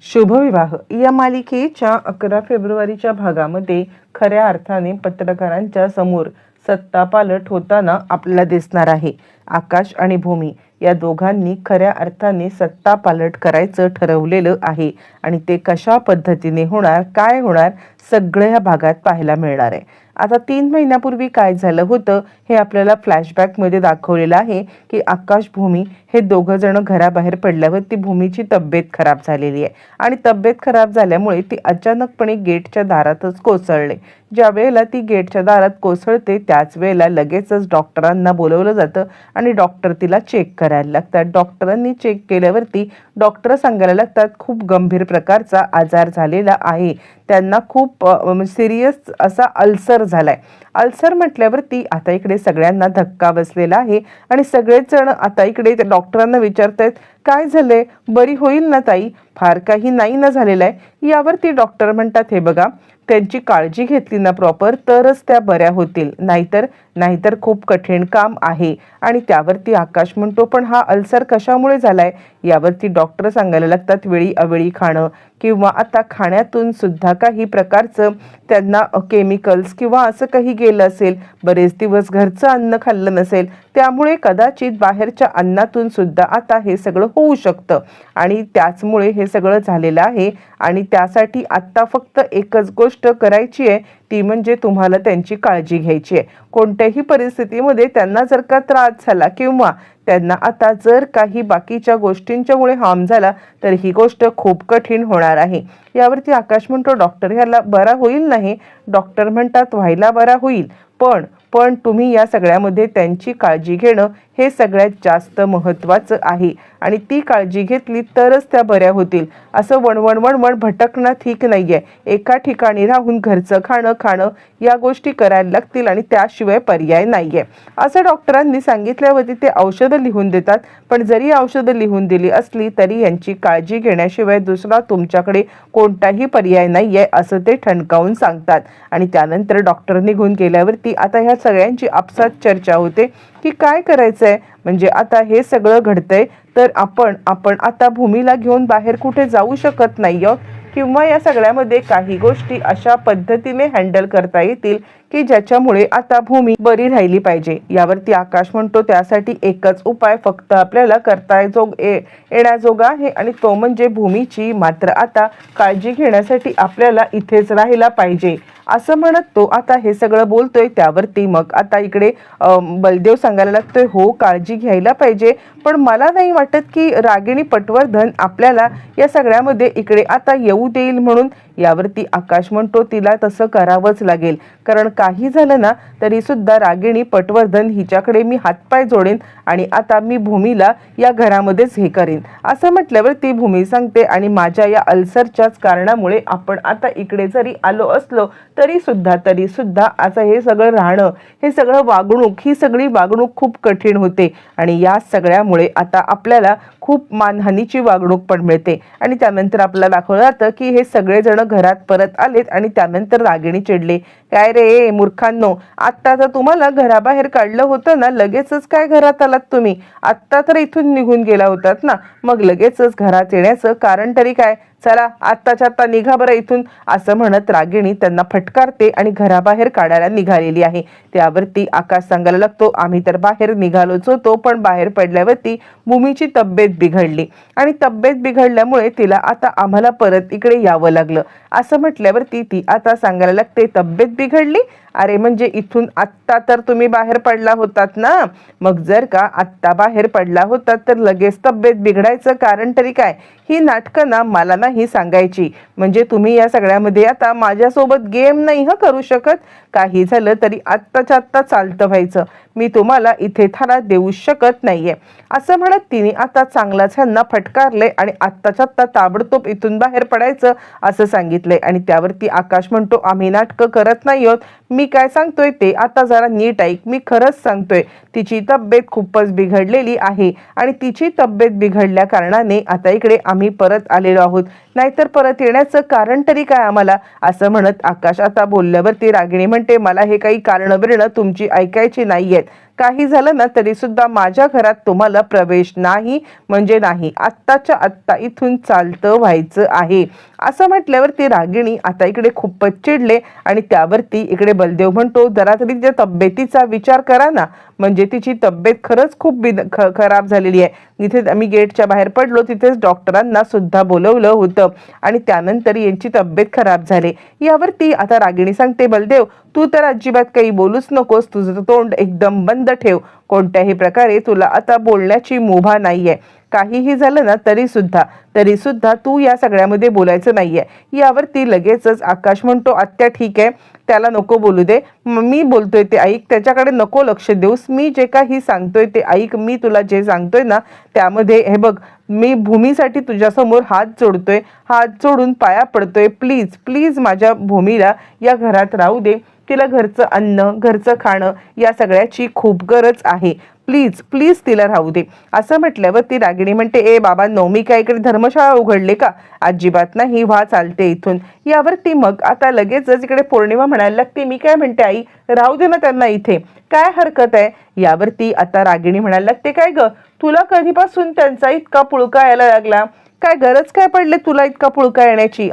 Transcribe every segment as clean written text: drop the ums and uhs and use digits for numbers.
शुभविवाह या मालिकेच्या 11 फेब्रुवारीच्या भागामध्ये खऱ्या अर्थाने पत्रकारांच्या समोर सत्तापालट होताना आपल्याला दिसणार आहे. आकाश आणि भूमी या दोघांनी खऱ्या अर्थाने सत्तापालट करायचं ठरवलेलं आहे आणि ते कशा पद्धतीने होणार, काय होणार, सगळं ह्या भागात पाहायला मिळणार आहे. आता 3 महिन्यापूर्वी काय झालं होतं हे आपल्याला फ्लॅशबॅकमध्ये दाखवलेलं आहे की आकाश भूमी हे दोघं जण घराबाहेर पडल्यावर भूमीची तब्येत खराब झालेली आहे आणि तब्येत खराब झाल्यामुळे ती अचानकपणे गेटच्या दारातच कोसळले. ज्या वेळेला ती गेटच्या दारात कोसळते त्याच वेळेला लगेचच डॉक्टरांना बोलवलं जातं आणि डॉक्टर तिला चेक करायला लागतात. डॉक्टरांनी चेक केल्यावरती डॉक्टर सांगायला लागतात खूप गंभीर प्रकारचा आजार झालेला आहे, त्यांना खूप सिरियस असा अल्सर झालाय. अल्सर म्हटल्यावरती आता इकडे सगळ्यांना धक्का बसलेला आहे आणि सगळेच जण आता इकडे डॉक्टरांना विचारतायत काय झालंय, बरी होईल ना ताई, फार काही नाही ना झालेलं आहे. यावरती डॉक्टर म्हणतात हे बघा, त्यांची काळजी घेतली ना प्रॉपर तरच त्या बऱ्या होतील, नाहीतर खूप कठीण काम आहे. आणि त्यावरती आकाश म्हणतो पण हा अल्सर कशामुळे झालाय. यावरती डॉक्टर सांगायला लागतात वेळी अवेळी खाणं किंवा आता खाण्यातून सुद्धा काही प्रकारचं त्यांना केमिकल्स किंवा असं काही गेलं असेल, बरेच दिवस घरचं अन्न खाल्लं नसेल, त्यामुळे कदाचित बाहेरच्या अन्नातून सुद्धा आता हे सगळं होऊ शकतं आणि त्याचमुळे हे सगळं झालेलं आहे. आणि त्यासाठी आत्ता फक्त एकच गोष्ट करायची आहे, ती म्हणजे तुम्हाला त्यांची काळजी घ्यायची आहे. कोणत्याही परिस्थितीमध्ये त्यांना जर का त्रास झाला किंवा त्यांना आता जर काही बाकीच्या गोष्टींच्यामुळे हार्म झाला तर ही गोष्ट खूप कठीण होणार आहे. यावरती आकाश म्हणतो डॉक्टर ह्याला बरा होईल नाही. डॉक्टर म्हणतात व्हायला बरा होईल, पण तुम्ही या सगळ्यामध्ये त्यांची काळजी घेणं हे सगळ्यात जास्त महत्त्वाचं आहे आणि ती काळजी घेतली तरच त्या बऱ्या होतील. असं वणवण भटकणं ठीक नाहीये. एका ठिकाणी राहून घरचं खाणं या गोष्टी करायला लागतील आणि त्याशिवाय पर्याय नाहीये असं डॉक्टरांनी सांगितल्यावरती ते औषधं लिहून देतात. पण जरी औषधं लिहून दिली असली तरी यांची काळजी घेण्याशिवाय दुसरा तुमच्याकडे कोणताही पर्याय नाहीये असं ते ठणकावून सांगतात. आणि त्यानंतर डॉक्टर निघून गेल्यावरती आता ह्या सगळ्यांची आपसात चर्चा होते की काय करायचंय. म्हणजे आता हे सगळं घडतंय तर आपण आता भूमीला घेऊन बाहेर कुठे जाऊ शकत नाही आहोत किंवा या सगळ्यामध्ये काही गोष्टी अशा पद्धतीने हँडल करता येतील की ज्याच्यामुळे आता भूमी बरी राहिली पाहिजे. यावरती आकाश म्हणतो त्यासाठी एकच उपाय फक्त आपल्याला करता येण्याजोगा आहे आणि तो म्हणजे भूमीची मात्र आता काळजी घेण्यासाठी आपल्याला इथेच राहायला पाहिजे असं म्हणत तो आता हे सगळं बोलतोय. त्यावरती मग आता इकडे बलदेव सांगायला लागतोय हो काळजी घ्यायला पाहिजे, पण मला नाही वाटत की रागिणी पटवर्धन आपल्याला या सगळ्यामध्ये इकडे आता येऊ देईल म्हणून. यावरती आकाश म्हणतो तिला तसं करावंच लागेल, कारण काही झालं ना तरी सुद्धा रागिणी पटवर्धन हिच्याकडे मी हातपाय जोडेन आणि आता मी भूमीला या घरामध्येच हे करेन असं म्हटल्यावर ती भूमी सांगते आणि माझ्या या अल्सरच्याच कारणामुळे आपण आता इकडे जरी आलो असलो तरी सुद्धा आता हे सगळं राहणं, हे सगळं वागणूक, ही सगळी वागणूक खूप कठीण होते आणि या सगळ्यामुळे आता आपल्याला खूप मानहानीची वागणूक पण मिळते. आणि त्यानंतर आपल्याला दाखवलं जातं की हे सगळेजण घरात परत आलेत आणि त्यानंतर रागिणी चिडले, काय रे मूर्खांनो, आत्ता तर तुम्हाला घराबाहेर काढलं होतं ना, लगेचच काय घरात आलात तुम्ही, आत्ता तर इथून निघून गेला होतात ना, मग लगेचच घरात येण्याचं कारण तरी काय, चला आत्ताच्या आत्ता निघा बरं इथून असं म्हणत रागिणी त्यांना फटकारते आणि घराबाहेर काढायला निघालेली आहे. त्यावरती आकाश सांगायला लागतो आम्ही तर बाहेर निघालोच होतो, पण बाहेर पडल्यावरती भूमीची तब्येत बिघडली आणि तब्येत बिघडल्यामुळे तिला आता आम्हाला परत इकडे यावं लागलं असं म्हटल्यावरती ती आता सांगायला लागते तब्येत बिघडली, अरे म्हणजे इथून आत्ता तर तुम्ही बाहेर पडला होतात ना, मग जर का आत्ता बाहेर पडला होतात तर लगेच तब्येत बिघडायचं कारण तरी काय. ही नाटकं ना मला नाही सांगायची, म्हणजे तुम्ही या सगळ्यामध्ये आता माझ्यासोबत गेम नाही करू शकत. काही झालं तरी आत्ताच्या आत्ता चालतं व्हायचं, मी तुम्हाला इथे थारा देऊ शकत नाहीये असं म्हणत तिने आता चांगलाच ह्यांना फटकारले आणि आत्ताच्या आत्ता ताबडतोब इथून बाहेर पडायचं असं सांगितलंय. आणि त्यावरती आकाश म्हणतो आम्ही नाटकं करत नाही आहोत, मी काय सांगतोय ते आता जरा नीट ऐक, मी खरंच सांगतोय तिची तब्येत खूपच बिघडलेली आहे आणि तिची तब्येत बिघडल्या कारणाने आता इकडे आम्ही परत आलेलो आहोत, नाहीतर परत येण्याचं कारण तरी काय आम्हाला असं म्हणत आकाश आता बोलल्यावरती रागिणी म्हणते मला हे काही कारण बिरणं तुमची ऐकायची नाहीयेत. काही झालं ना तरी सुद्धा माझ्या घरात तुम्हाला प्रवेश नाही म्हणजे नाही, आत्ताच्या आत्ता इथून चालतं व्हायचं आहे. असं म्हटल्यावरती रागिणी आता इकडे खूपच चिडले आणि त्यावरती इकडे बलदेव म्हणतो, जरा तरी त्या तब्येतीचा विचार करा ना, म्हणजे तिची तब्येत खरंच खूप खराब झालेली आहे. जिथे आम्ही गेटच्या बाहेर पडलो तिथेच डॉक्टरांना सुद्धा बोलवलं होतं आणि त्यानंतर यांची तब्येत खराब झाली. यावरती आता रागिणी सांगते, बलदेव तू तर अजिबात काही बोलूच नकोस, तुझं तोंड एकदम बंद ठेव, कोणत्याही प्रकारे तुला आता बोलण्याची मुभा नाहीये. काहीही झालं ना तरी सुद्धा तू या सगळ्यामध्ये बोलायचं नाहीये. यावरती लगेचच आकाश म्हणतो, आत्या ठीक आहे, त्याला नको बोलू दे, मी बोलतोय ते ऐक, त्याच्याकडे नको लक्ष देऊस, मी जे काही सांगतोय ते ऐक, मी तुला जे सांगतोय ना त्यामध्ये हे बघ, मी भूमीसाठी तुझ्यासमोर हात जोडतोय, हात जोडून पाया पडतोय, प्लीज प्लीज माझ्या भूमीला या घरात राहू दे, तिला घरचं अन्न घरचं खाणं या सगळ्याची खूप गरज आहे, प्लीज प्लीज तिला राहू दे. असं म्हटल्यावर ती रागिणी म्हणते, ए बाबांनो, मी काय इकडे धर्मशाळा उघडले का? अजिबात नाही, व्हा चालते इथून. यावरती मग आता लगेचच इकडे पौर्णिमा म्हणायला लागते, मी काय म्हणते आई, राहू दे ना त्यांना इथे, काय हरकत आहे? यावरती आता रागिणी म्हणायला लागते, काय ग, तुला कधीपासून त्यांचा इतका पुळका यायला लागला? काय गरज काय पडले तुला इतका पुळका येण्याची?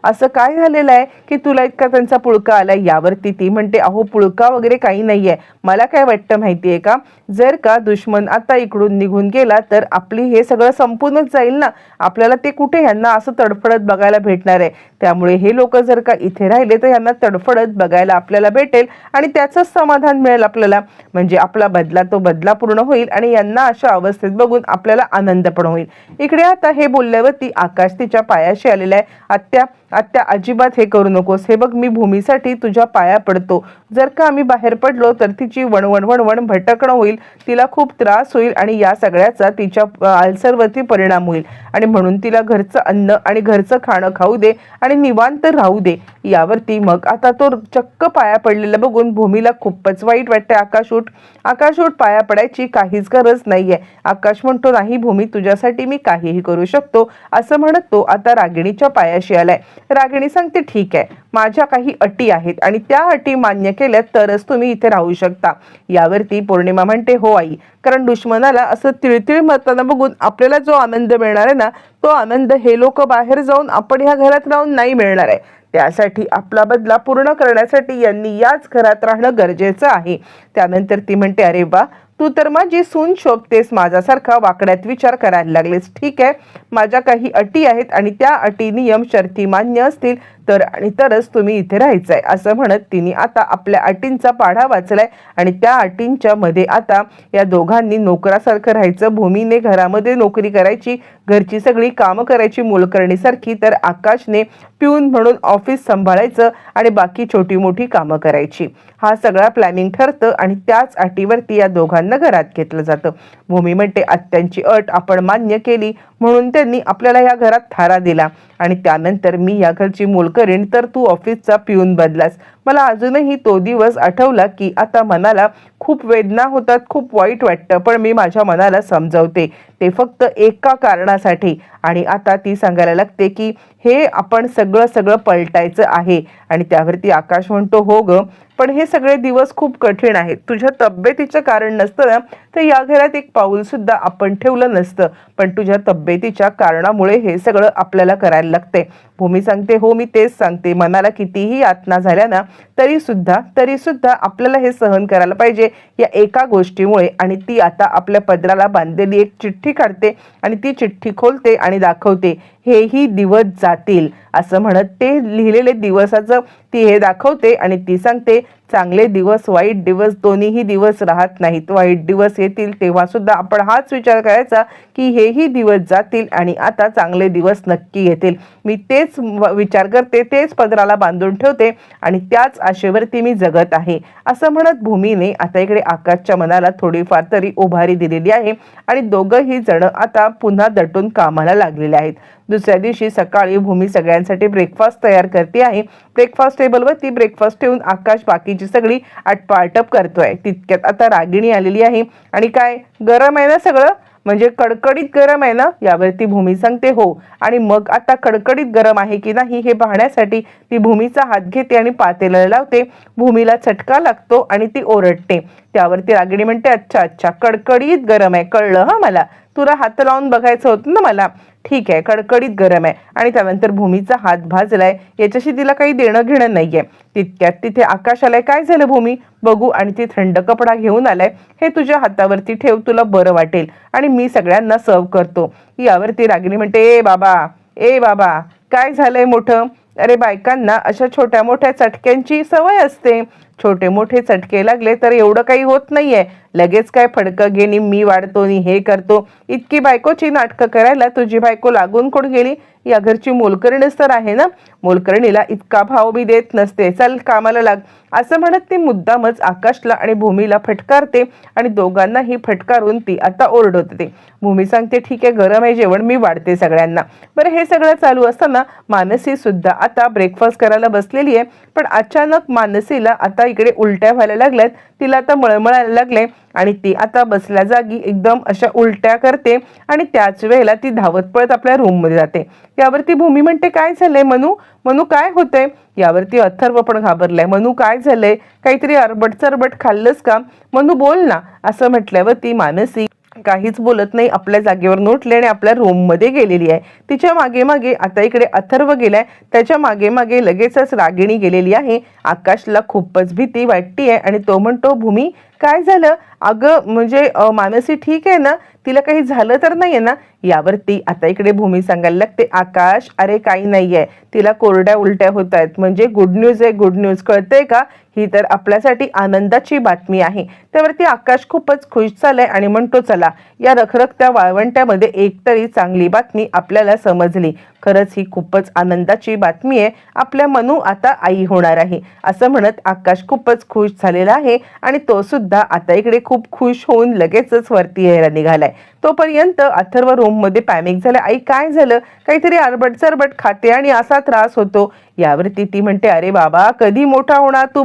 असं काय झालेलं आहे की तुला इतका त्यांचा पुळका आलाय? यावरती ती म्हणते, अहो पुळका वगैरे काही नाहीये, मला काय वाटतं माहितीये का, जर का दुश्मन आता इकडून निघून गेला तर आपली हे सगळं संपूनच जाईल ना, आपल्याला ते कुठे ह्यांना असं तडफडत बघायला भेटणार आहे. त्यामुळे हे लोक जर का इथे राहिले तर ह्यांना तडफडत बघायला आपल्याला भेटेल आणि त्याचंच समाधान मिळेल आपल्याला, म्हणजे आपला बदला पूर्ण होईल आणि यांना अशा अवस्थेत बघून आपल्याला आनंद पण होईल. इकडे आता हे बोलल्यावरती आकाश तिच्या पायाशी आलेला आहे. आत्या आत्या अजिबात हे करू नकोस, हे बघ मी भूमीसाठी तुझ्या पाया पडतो, जर का आम्ही बाहेर पडलो तर तिची वणवण भटकणं होईल, तिला खूप त्रास होईल आणि या सगळ्याचा तिच्या अल्सरवरती परिणाम होईल आणि म्हणून तिला घरचं अन्न आणि घरचं खाणं खाऊ दे आणि निवांत राहू दे. यावरती मग आता तो चक्क पाया पडलेला बघून भूमीला खूपच वाईट वाटते. आकाश उठ, पाया पडायची काहीच गरज नाहीये. आकाश म्हणतो, नाही भूमी, तुझ्यासाठी मी काहीही करू शकतो, असं म्हणत तो आता रागिणीच्या पायाशी आलाय. रागिणी सांगते, ठीक आहे, माझ्या काही अटी आहेत आणि त्या अटी मान्य केल्या तरच तुम्ही इथे राहू शकता. यावरती पौर्णिमा म्हणते, हो आई, कारण दुश्मनाला असं तिळतिळ मरताना बघून आपल्याला जो आनंद मिळणार आहे ना, तो आनंद हे लोक बाहेर जाऊन आपण ह्या घरात राहून नाही मिळणार आहे. त्यासाठी आपला बदला पूर्ण करण्यासाठी यांनी याच घरात राहणं गरजेचं आहे. त्यानंतर ती म्हणते, अरे वा, तू तर माझी सून शोभतेस, माझ्यासारखा वाकड्यात विचार करायला लागलेस. ठीक आहे, माझ्या काही अटी आहेत आणि त्या अटी नियम शर्ती मान्य असतील तरच तुम्ही इथे राहायचंय, असं म्हणत तिने आता आपल्या अटींचा पाढा वाचलाय आणि त्या अटींच्या मध्ये आता या दोघांनी नोकरासारखं राहायचं. भूमीने घरामध्ये नोकरी करायची, घरची सगळी कामं करायची मोलकरणीसारखी, तर आकाशने प्यून म्हणून ऑफिस सांभाळायचं आणि बाकी छोटी मोठी कामं करायची. हा सगळा प्लॅनिंग ठरतं आणि त्याच अटीवरती या दोघांना घरात घेतलं जातं. भूमी म्हणते, आत्यांची अट आपण मान्य केली म्हणून त्यांनी आपल्याला या घरात थारा दिला आणि त्यानंतर मी या घरची मोल करेन, तर तू ऑफिसचा पिऊन बदलास. मला अजूनही तो दिवस आठवला की आता मनाला खूप वेदना होतात, खूप वाईट वाटतं, पण मी माझ्या मनाला समजावते, ते फक्त एका कारणासाठी. आणि आता ती सांगायला लागते की हे आपण सगळं पलटायचं आहे. आणि त्यावरती आकाश म्हणतो, हो ग, पण हे सगळे दिवस खूप कठीण आहेत. तुझ्या तब्येतीचं कारण नसतं ना तर या घरात एक पाऊल सुद्धा आपण ठेवलं नसतं, पण तुझ्या तब्येतीच्या कारणामुळे हे सगळं आपल्याला करायला लागते. भूमी सांगते, हो मी तेच सांगते, मनाला कितीही यातना झाल्या ना तरी सुद्धा आपल्याला हे सहन करायला पाहिजे या एका गोष्टीमुळे. आणि ती आता आपल्या पदराला बांधलेली एक चिठ्ठी काढते आणि ती चिठ्ठी खोलते आणि दाखवते, हेही दिवस जातील, असं म्हणत ते लिहिलेले दिवसाचं ती हे दाखवते आणि ती सांगते, चांगले दिवस वाईट दिवस दोन्हीही दिवस राहत नाहीत, वाईट दिवस येतील तेव्हा सुद्धा आपण हाच विचार करायचा की हेही दिवस जातील आणि आता चांगले दिवस नक्की येतील. मी तेच विचार करते, तेच पदराला बांधून ठेवते आणि त्याच आशेवरती मी जगत आहे, असं म्हणत भूमीने आता इकडे आकाशच्या मनाला थोडीफार तरी उभारी दिलेली आहे आणि दोघंही जण आता पुन्हा दटून कामाला लागलेले आहेत. दुसऱ्या दिवशी सकाळी भूमी सगळ्यांसाठी ब्रेकफास्ट तयार करते आहे. ब्रेकफास्ट टेबलवरती ब्रेकफास्ट ठेवून आकाश बाकीची सगळी आटपाटप करतोय. तितक्यात आता रागिणी आलेली आहे आणि काय, गरम आहे ना सगळं, म्हणजे कडकडीत गरम आहे ना? यावरती भूमी सांगते हो. आणि मग आता कडकडीत गरम आहे की नाही हे पाहण्यासाठी ती भूमीचा हात घेते आणि पातेल्याला लावते. भूमीला चटका लागतो आणि ती ओरडते. त्यावरती रागिणी म्हणते, अच्छा अच्छा, कडकडीत गरम आहे, कळलं हा मला. तुला हात लावून बघायचं होतं ना मला. ठीक आहे, कडकडीत गरम आहे. आणि त्यानंतर भूमीचा हात भाजलाय, याच्याशी तिला काही देणं घेणं नाहीये. तितक्यात तिथे आकाश आलाय. काय झालं भूमी, बघू. आणि ती थंड कपडा घेऊन आलाय. हे तुझ्या हातावरती ठेव, तुला बरं वाटेल आणि मी सगळ्यांना सर्व करतो. यावरती रागिणी म्हणते, ए बाबा काय झालंय मोठं? अरे बायकांना अशा छोट्या मोठ्या चटक्यांची सवय असते. छोटे मोठे चटके लागले तर एवढं काही होत नाहीये. लगेच काय फडकं घेणी, मी वाढतो नि हे करतो. इतकी बायकोची नाटकं करायला तुझी बायको लागून कोण गेली? या घरची मोलकरणीच तर आहे ना. मोलकरणीला इतका भाव बी देत नसते. चल कामाला लाग, असं म्हणत ती मुद्दामच आकाशला आणि भूमीला फटकारते आणि दोघांनाही फटकारून ती आता ओरडते. भूमी सांगते, ठीक आहे, गरम आहे जेवण, मी वाढते सगळ्यांना. बरं, हे सगळं चालू असताना मानसी सुद्धा आता ब्रेकफास्ट करायला बसलेली आहे. पण अचानक मानसीला आता इकडे उलट्या व्हायला लागल्यात. तिला आता मळमळायला लागले आणि ती आता बसल्या जागी एकदम अशा उलट्या करते आणि त्याच वेळेला ती धावत पळत आपल्या रूममध्ये जाते. यावरती भूमी म्हणते, काय झालंय मनू काय होतंय? यावरती अथर्व पण घाबरलाय. मनू काय झालंय? काहीतरी अरबट चरबट खाल्लंस का? मनू बोल ना, असं म्हटल्यावर ती मानसी काहीच बोलत नाही, आपल्या जागेवर उठली आणि आपल्या रूम मध्ये गेलेली आहे. तिच्या मागे मागे आता इकडे अथर्व गेलाय. त्याच्या मागे मागे लगेचच रागिणी गेलेली आहे. आकाशला खूपच भीती वाटतीये आणि तो म्हणतो, भूमी काय झालं? अगं म्हणजे मानसी ठीक आहे ना? तिला काही झालं तर नाहीये ना? यावरती आता इकडे भूमी सांगायला लागते, आकाश अरे काही नाहीये, तिला कोरड्या उलट्या होत आहेत. म्हणजे गुड न्यूज आहे, गुड न्यूज, कळतंय का? ही तर आपल्यासाठी आनंदाची बातमी आहे. त्यावरती आकाश खूपच खुश झालाय आणि म्हणतो, चला या रखरखत्या वाळवंट्यामध्ये एकतरी चांगली बातमी आपल्याला समजली. खरंच ही खूपच आनंदाची बातमी आहे. आपल्या मनू आता आई होणार आहे. असं म्हणत आकाश खूपच खुश झालेला आहे आणि तो सुद्धा आता इकडे खूप खुश होऊन लगेचच वरती यायला निघालाय. तोपर्यंत अथर्व रूम मध्ये पॅनिक झाला. आई काय झालं? काहीतरी अरबट चरबट खाते आणि असा त्रास होतो. यावरती ती म्हणते, अरे बाबा कधी मोठा होणार तू?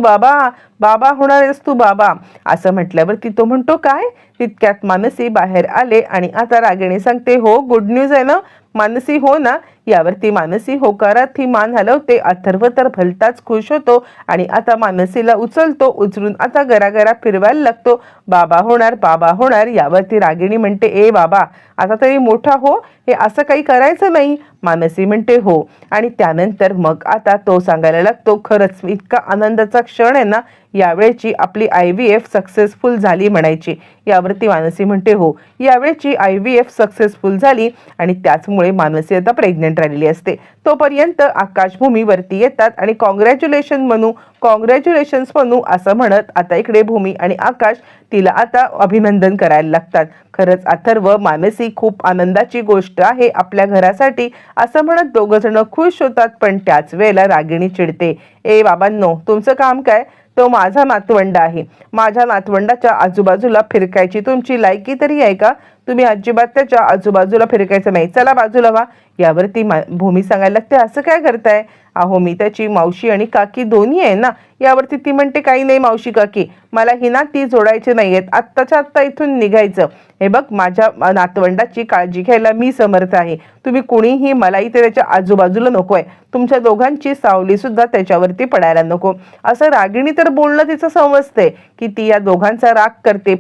बाबा होणार आहेस तू बाबा, असं म्हटल्यावरती तो म्हणतो, काय? तितक्यात मानसी बाहेर आले आणि आता रागिणी सांगते, हो गुड न्यूज आहे ना मानसी, हो ना? यावरती मानसी होकारात ही मान हलवते. अथर्व तर भलताच खुश होतो आणि आता मानसीला उचलतो. उचलून आता गरागरा फिरवायला लागतो. बाबा होणार. यावरती रागिणी म्हणते, ए बाबा आता तरी मोठा हो, हे असं काही करायचं नाही. मानसी म्हणते हो. आणि त्यानंतर मग आता तो सांगायला लागतो, खरंच इतका आनंदाचा क्षण आहे ना, यावेळेची आपली IVF सक्सेसफुल झाली म्हणायची. यावरती मानसी म्हणते हो, यावेळेची IVF सक्सेसफुल झाली आणि त्याचमुळे मानसी आता प्रेग्नेंट राहिलेली असते. तोपर्यंत आकाश भूमीवरती येतात आणि कॉंग्रॅच्युलेशन्स मनू असं म्हणत आता इकडे भूमी आणि आकाश तिला आता अभिनंदन करायला लागतात. खरंच अथर्व, मानसी खूप आनंदाची गोष्ट आहे आपल्या घरासाठी, असं म्हणत दोघं जण खुश होतात. पण त्याच वेळेला रागिणी चिडते, ए बाबांनो तुमचं काम काय? तो माझा नातवंड आहे. माझ्या नातवंडाच्या आजूबाजूला फिरकायची तुमची लायकी तरी आहे का? तुम्ही अजिबात त्याच्या आजूबाजूला फिरकायचं नाही, चला बाजूला व्हा. यावरती भूमी सांगायला लागते, असं काय करताय? अहो मी त्याची मावशी आणि काकी दोन्ही आहे ना. यावरती ती म्हणते, काही नाही मावशी काकी, मला ही नाती जोडायची नाहीयेत, आत्ताच्या आत्ता इथून निघायचं. हे बघ, माझ्या नातवंडाची काळजी घ्यायला मी समर्थ आहे. तुम्ही कुणीही मला इथे त्याच्या आजूबाजूला नकोय. तुमच्या दोघांची सावली सुद्धा त्याच्यावरती पडायला नको. असं रागिणी तर बोलणं तिचं समजते की ती या दोघांचा राग करते.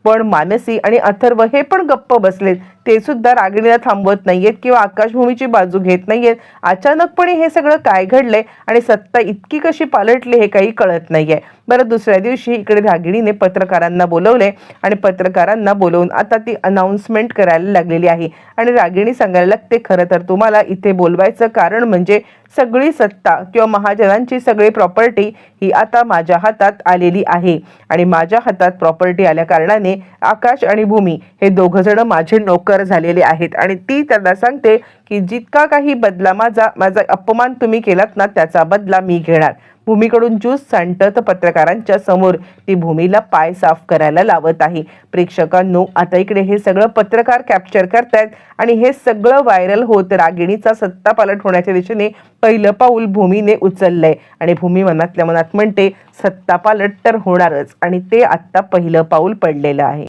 पण मानसी आणि अथर्व हे पण गप्प बसलेत. ते सुद्धा रागिणीला थांबवत नाहीयेत किंवा आकाशभूमीची बाजू घेत नाहीयेत. अचानकपणे हे सगळं काय घडलंय आणि सत्ता इतकी कशी पालटली हे काही कळत नाहीये. बरं, दुसऱ्या दिवशी इकडे रागिणीने पत्रकारांना बोलवले आणि पत्रकारांना बोलवून आता ती अनाउन्समेंट करायला लागलेली आहे. आणि रागिणी सांगायला लागते, खरं तर तुम्हाला इथे बोलवायचं कारण म्हणजे सगळी सत्ता किंवा महाजनांची सगळी प्रॉपर्टी ही आता माझ्या हातात आलेली आहे. आणि माझ्या हातात प्रॉपर्टी आल्या कारणाने आकाश आणि भूमी हे दोघं जण माझे नोकर झालेले आहेत. आणि ती त्यांना सांगते की जितका काही बदला माझा अपमान तुम्ही केलात ना, त्याचा बदला मी घेणार. भूमीकडून ज्यूस सांडत पत्रकारांच्या समोर ती भूमीला पाय साफ करायला लावत आहे. प्रेक्षकांनो, आता इकडे हे सगळं पत्रकार कॅप्चर करतायत आणि हे सगळं व्हायरल होत रागिणीचा सत्ता पालट होण्याच्या दिशेने पहिलं पाऊल भूमीने उचललंय. आणि भूमी मनातल्या मनात म्हणते, सत्ता पालट तर होणारच आणि ते आता पहिलं पाऊल पडलेलं आहे.